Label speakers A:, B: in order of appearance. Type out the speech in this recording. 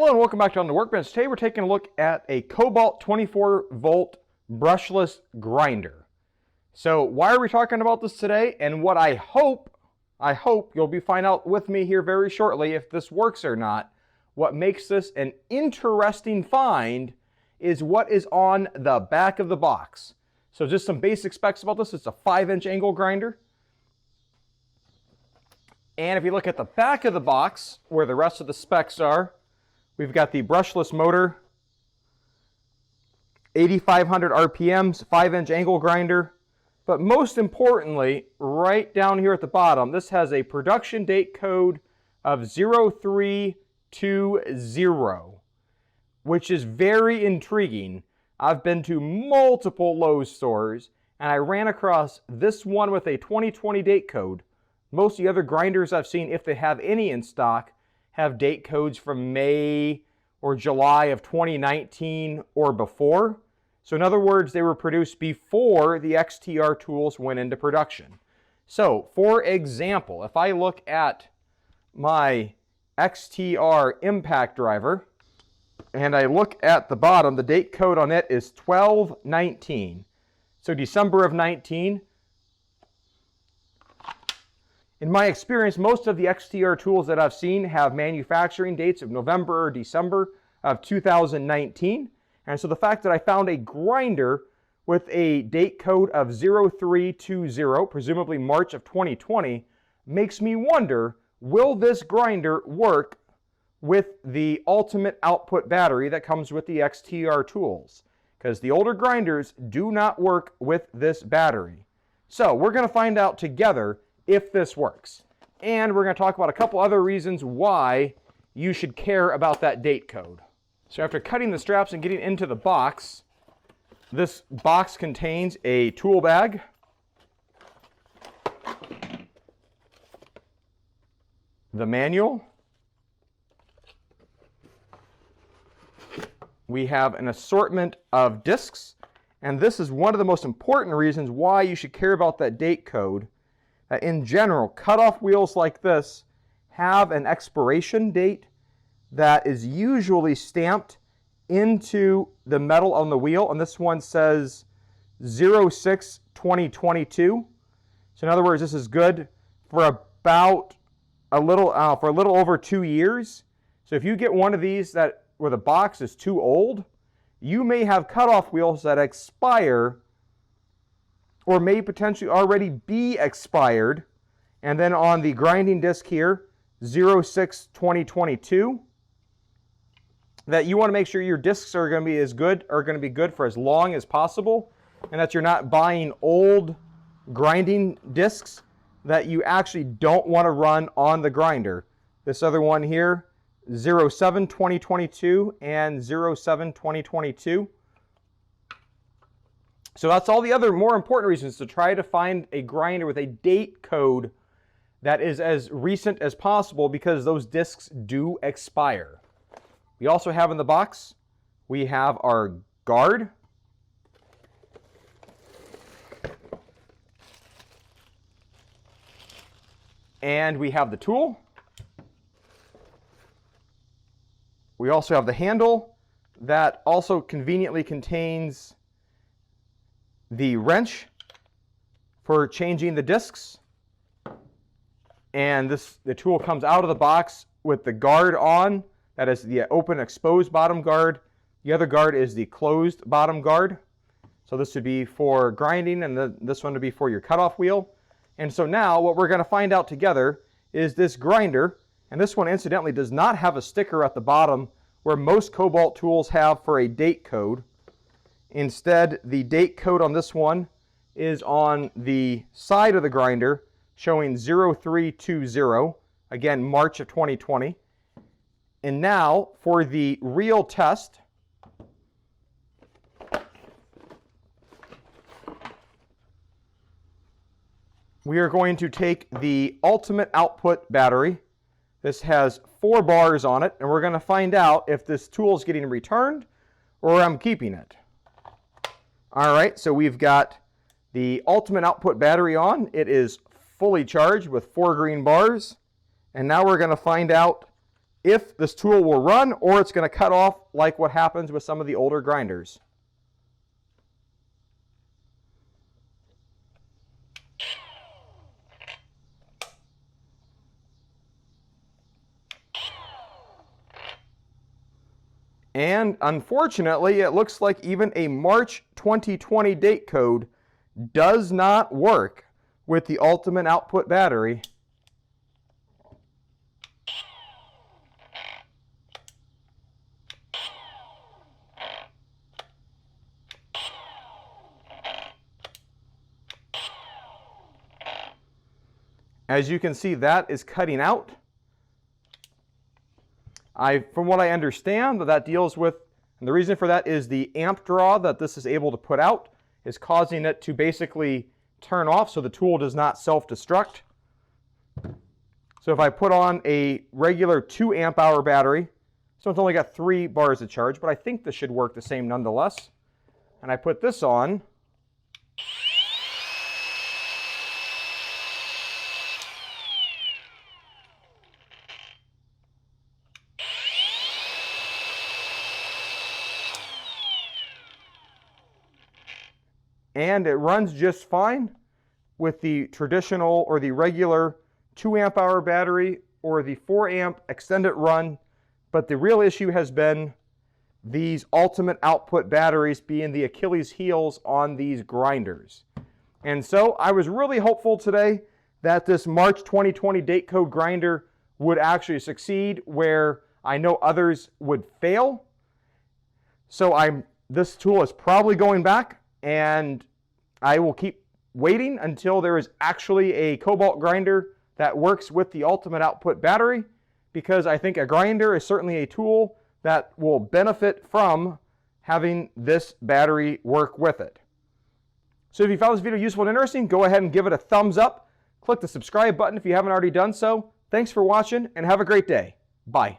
A: Hello and welcome back to On the Workbench. Today we're taking a look at a Kobalt 24v brushless grinder. So why are we talking about this today? And what I hope you'll find out with me here very shortly if this works or not. What makes this an interesting find is what is on the back of the box. So just some basic specs about this. It's a 5-inch angle grinder. And if you look at the back of the box where the rest of the specs are, we've got the brushless motor, 8,500 RPMs, 5-inch angle grinder. But most importantly, right down here at the bottom, this has a production date code of 0320, which is very intriguing. I've been to multiple Lowe stores, and I ran across this one with a 2020 date code. Most of the other grinders I've seen, if they have any in stock, have date codes from May or July of 2019 or before. So in other words, they were produced before the XTR tools went into production. So for example, if I look at my XTR impact driver and I look at the bottom, the date code on it is 12/19. So December of 19. In my experience, most of the XTR tools that I've seen have manufacturing dates of November or December of 2019. And so the fact that I found a grinder with a date code of 0320, presumably March of 2020, makes me wonder, will this grinder work with the ultimate output battery that comes with the XTR tools? Because the older grinders do not work with this battery. So we're going to find out together if this works. And we're going to talk about a couple other reasons why you should care about that date code. So after cutting the straps and getting into the box, this box contains a tool bag, the manual, we have an assortment of discs, and this is one of the most important reasons why you should care about that date code. In general, cutoff wheels like this have an expiration date that is usually stamped into the metal on the wheel, and this one says 06/2022. So in other words, this is good for about a little over 2 years. So if you get one of these where the box is too old, you may have cutoff wheels that expire or may potentially already be expired. And then on the grinding disc here, 06/2022, that you want to make sure your discs are going to be good for as long as possible, and that you're not buying old grinding discs that you actually don't want to run on the grinder. This other one here, 07/2022 and 07/2022. So that's all the other more important reasons to try to find a grinder with a date code that is as recent as possible, because those discs do expire. We also have in the box, we have our guard, and we have the tool. We also have the handle that also conveniently contains the wrench for changing the discs. And the tool comes out of the box with the guard on. That is the open exposed bottom guard. The other guard is the closed bottom guard. So this would be for grinding, and this one would be for your cutoff wheel. And so now what we're going to find out together is this grinder, and this one incidentally does not have a sticker at the bottom where most Kobalt tools have for a date code. Instead, the date code on this one is on the side of the grinder, showing 0320, again, March of 2020. And now, for the real test, we are going to take the ultimate output battery. This has 4 bars on it, and we're going to find out if this tool is getting returned or I'm keeping it. All right, so we've got the ultimate output battery on. It is fully charged with 4 green bars. And now we're going to find out if this tool will run or it's going to cut off like what happens with some of the older grinders. And unfortunately, it looks like even a March 2020 date code does not work with the ultimate output battery. As you can see, that is cutting out. From what I understand, that deals with, and the reason for that is the amp draw that this is able to put out is causing it to basically turn off so the tool does not self-destruct. So if I put on a regular 2 amp hour battery, so it's only got 3 bars of charge, but I think this should work the same nonetheless. And I put this on. And it runs just fine with the traditional or the regular 2 amp hour battery or the 4 amp extended run. But the real issue has been these ultimate output batteries being the Achilles heels on these grinders. And so I was really hopeful today that this March 2020 date code grinder would actually succeed where I know others would fail. So this tool is probably going back, and I will keep waiting until there is actually a Kobalt grinder that works with the ultimate output battery, because I think a grinder is certainly a tool that will benefit from having this battery work with it. So if you found this video useful and interesting, go ahead and give it a thumbs up. Click the subscribe button if you haven't already done so. Thanks for watching and have a great day. Bye.